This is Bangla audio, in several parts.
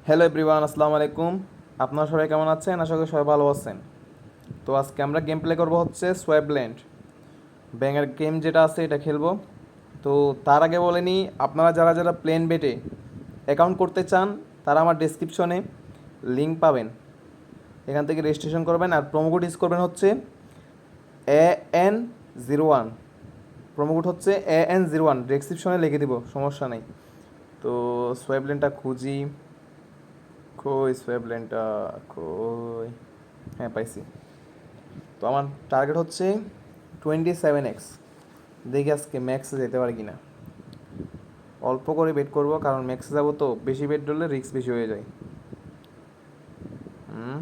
হ্যালো এভরিওয়ান, আসসালামু আলাইকুম। আপনারা সবাই কেমন আছেন? আশা করি সবাই ভালো আছেন। তো আজকে আমরা গেম প্লে করবো হচ্ছে সোয়াবল্যান্ড ব্যাঙের গেম যেটা আছে এটা খেলবো। তো তার আগে বলে নিই, আপনারা যারা যারা প্লেন বেটে অ্যাকাউন্ট করতে চান তারা আমার ডেসক্রিপশনে লিঙ্ক পাবেন, এখান থেকে রেজিস্ট্রেশন করবেন আর প্রোমো কোড ইউজ করবেন হচ্ছে AN01। প্রোমো কোড হচ্ছে AN01, ডেসক্রিপশনে লিখে দিব, সমস্যা নেই। তো সোয়াবল্যান্ডটা খুঁজি, কই সোয়াবল্যান্ডটা, কই, হ্যাঁ পাইছি। তো আমার টার্গেট হচ্ছে 27x। দেখি আজকে ম্যাক্সে যেতে পারি কিনা। অল্প করে বেট করব, কারণ ম্যাক্সে যাবো তো বেশি বেট ধরলে রিস্ক বেশি হয়ে যায়। হুম,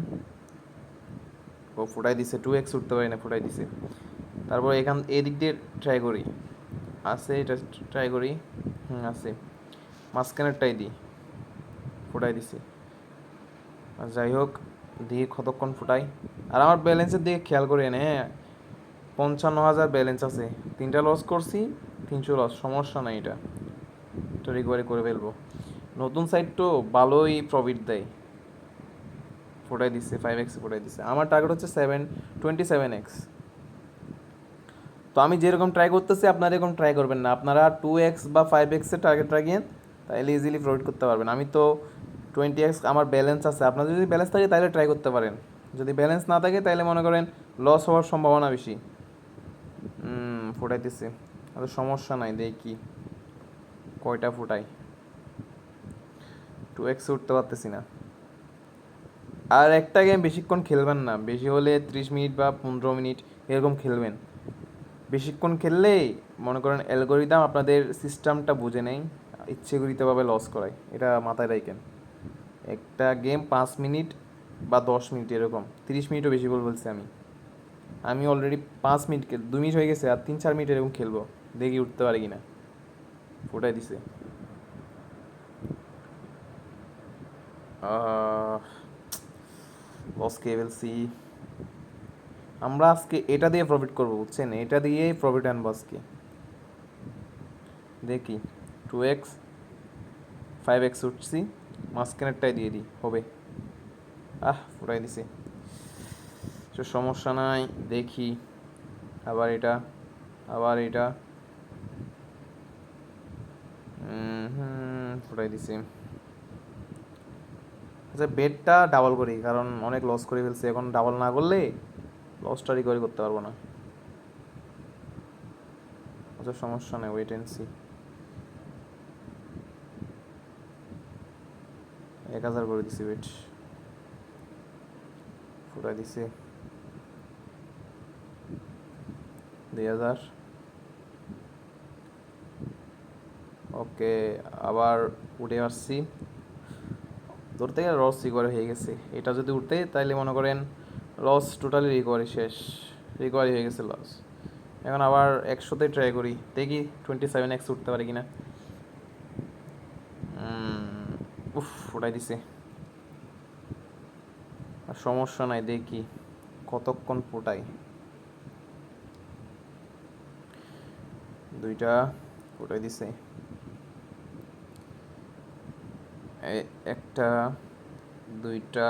ও ফুটাই দিছে, 2x উঠতে পারি না, ফুটাই দিছে। তারপর এদিক দিয়ে ট্রাই করি, আছে এটা ট্রাই করি। আছে, মাঝখানেরটাই দিই, ফুটাই দিছি। আর যাই হোক, দিয়ে কতক্ষণ ফুটাই। আর আমার ব্যালেন্সের দিকে খেয়াল করি না, হ্যাঁ 55,000 ব্যালেন্স আছে, 3টা লস করছি, 300 লস, সমস্যা নাই, এটা তো রিকভারি করে ফেলবো। নতুন সাইট তো ভালোই প্রফিট দেয়। ফুটাই দিচ্ছে, 5x ফুটাই দিচ্ছে। আমার টার্গেট হচ্ছে 27x। তো আমি যেরকম ট্রাই করতেছি আপনারা এরকম ট্রাই করবেন না, আপনারা 2x বা 5xের টার্গেট রাখেন, তাহলে ইজিলি প্রফিট করতে পারবেন। আমি তো 20x আমার ব্যালেন্স আছে, আপনার যদি ব্যালেন্স থাকে তাহলে ট্রাই করতে পারেন। যদি ব্যালেন্স না থাকে তাহলে মনে করেন লস হওয়ার সম্ভাবনা বেশি। ফুটাইতেছি, আর সমস্যা নাই, দেখি কয়টা ফুটাই। 2x উঠতে পারতেছি না। আর একটা গেম বেশিক্ষণ খেলবেন না, বেশি হলে 30 মিনিট বা 15 মিনিট এরকম খেলবেন। বেশিক্ষণ খেললেই মনে করেন অ্যালগোরিদম আপনাদের সিস্টেমটা বুঝে নেই, ইচ্ছেকৃতভাবে লস করায়, এটা মাথায় রাখেন। একটা গেম 5 মিনিট বা 10 মিনিট এরকম, 30 মিনিটও বেশি বলে বলছি আমি। আমি অলরেডি 5 মিনিট 2 মিনিট হয়ে গেছে, আর 3-4 মিনিট এরকম খেলবো, দেখি উঠতে পারি কিনা। ফুটাই দিছে। লস খেয়ে ফেলছি। আমরা আজকে এটা দিয়ে প্রফিট করবো, বুঝছেন, এটা দিয়েই প্রফিট আনবো আজকে। দেখি, 2x 5x উঠছি, মাঝখানেরটাই দিয়ে দিই, হবে। ফুটাই দিছি, তো সমস্যা নাই। দেখি, আবার এটা, আবার এটা। ফুটাই দিছি। আচ্ছা, বেডটা ডাবল করি, কারণ অনেক লস করে ফেলছি, এখন ডাবল না করলে লসটা রিকভারি করতে পারবো না। আচ্ছা সমস্যা নেই, ওয়েট এন্ড সি। 1,000 করে দিছি ওয়েট, ফুটাই দিছি। 2,000, ওকে। আবার উঠে আসছি, ধরতে গেলে লস রিকভারি হয়ে গেছে। এটা যদি উঠতে তাইলে মনে করেন লস টোটালি রিকভারি শেষ, রিকভারি হয়ে গেছে লস। এখন আবার 100তে ট্রাই করি, দেখি 27x উঠতে পারি কিনা। উঠাই দিছে, আর সমস্যা নাই, দেখি কতক্ষণ ফুটাই। 2টা ফুটাই দিছে, একটা, 2টা,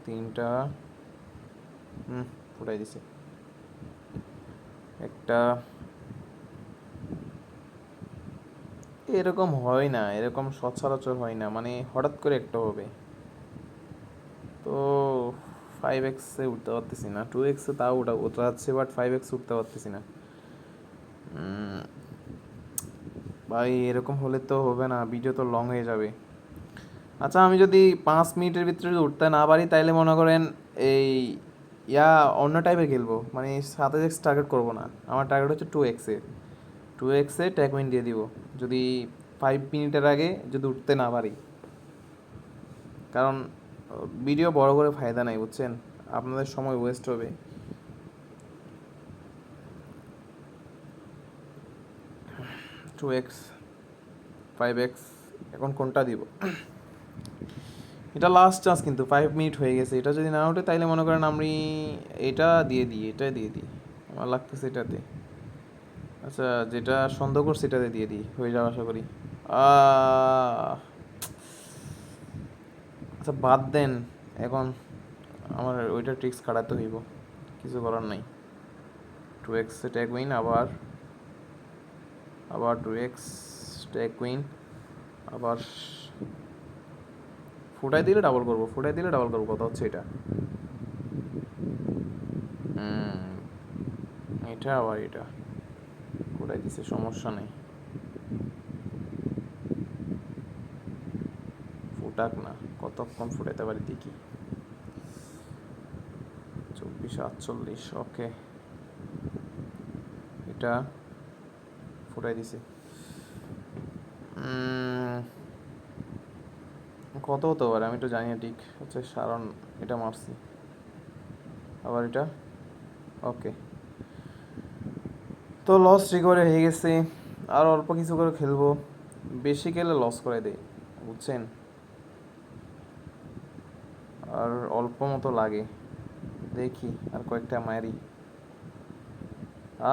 3টা, ফুটাই দিছে একটা। এরকম হয় না, এরকম সচরাচর হয় না, মানে হঠাৎ করে একটা হবে। তো 5x উঠতে পারতেছি না, 2x তাও ওটা যাচ্ছে, বাট 5x উঠতে পারতেছি না। ভাই এরকম হলে তো হবে না, ভিডিও তো লং হয়ে যাবে। আচ্ছা, আমি যদি 5 মিনিটের ভিতরে যদি উঠতে না পারি তাইলে মনে করেন এই অন্য টাইপের খেলবো, মানে 27x টার্গেট করবো না। আমার টার্গেট হচ্ছে 2x এ ট্যাগ উইন দিয়ে দিব, যদি 5 মিনিটের আগে যদি উঠতে না পারি। কারণ ভিডিও বড় করে ফায়দা নাই, বুঝছেন, আপনাদের সময় ওয়েস্ট হবে। 2x 5x, এখন কোনটা দিব? এটা লাস্ট চান্স, কিন্তু 5 মিনিট হয়ে গেছে, এটা যদি না ওঠে তাইলে মনে করেন আমি এটা দিয়ে দিই, এটা দিয়ে দিই, আমার লাগতেছে এটাতে। আচ্ছা, যেটা সন্দেহ করছি এটাতে দিয়ে দিই, হয়ে যাওয়া আশা করি। আহ আচ্ছা বাদ দেন, এখন আমার ওইটা ট্রিক্স খাটাতে হইব, কিছু করার নাই। 2x ট্যাগ উইন, আবার আবার 2x ট্যাগ উইন, আবার ফুটাই দিলে ডাবল করবো, ফুটাই দিলে ডাবল করবো, কথা হচ্ছে এটা। এটা আবার এটা ফুটাই দিছে, সমস্যা নেই, ফুটাক না, কতক্ষণ ফুটাইতে পারি দেখি। 24 48, ওকে, এটা ফুটাই দিছে। কত হতে পারে আমি তো জানি না ঠিক, হচ্ছে কারণ এটা মারছি, আবার এটা, ওকে। তো লস রিকভারি হয়ে গেছে, আর অল্প কিছু করে খেলবো, বেশি খেলে লস করে দেয় বুঝছেন, আর অল্প মতো লাগে, দেখি আর কয়েকটা মারি,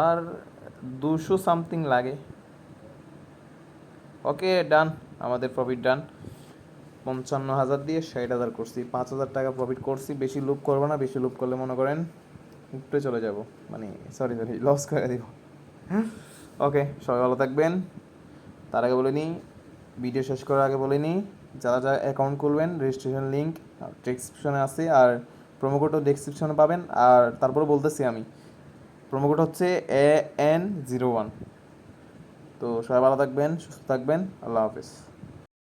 আর 200 সামথিং লাগে। ওকে ডান, আমাদের প্রফিট ডান। 55,000 দিয়ে 60,000 করছি, 5,000 টাকা প্রফিট করছি। বেশি লুপ করবো না, বেশি লুপ করলে মনে করেন উপরে চলে যাব, মানে সরি লস করে দিব। ওকে, সবাই ভালো থাকবেন। তার আগে বলে নিই, ভিডিও শেষ করার আগে বলে নিই, যারা যারা অ্যাকাউন্ট খুলবেন রেজিস্ট্রেশন লিঙ্ক ডেসক্রিপশনে আছে, আর প্রোমো কোডও ডেসক্রিপশনে পাবেন। আর তারপরে বলতেছি আমি, প্রোমো কোড হচ্ছে AN01। তো সবাই ভালো থাকবেন, সুস্থ থাকবেন, আল্লাহ হাফেজ।